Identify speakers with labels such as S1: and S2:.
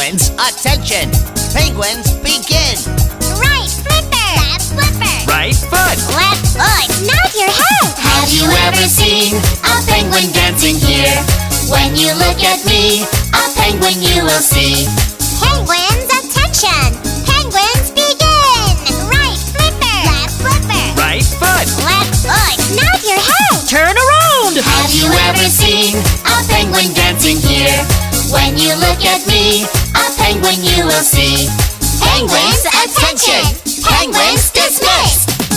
S1: Penguins, attention! Penguins, begin!
S2: Right flipper. Left flipper.
S1: Right foot!
S2: Left foot. Nod your head.
S3: Have you ever seen a penguin dancing here? When you look at me, a penguin you will see.
S2: Penguins, attention. Penguins, begin. Right flipper. Left flipper.
S1: Right foot!
S2: Left foot. Nod your head.
S1: Turn around!
S3: Have you ever seen a penguin dancing here? When you look at me, a penguin you will see. Penguins, attention! Penguins dismissed!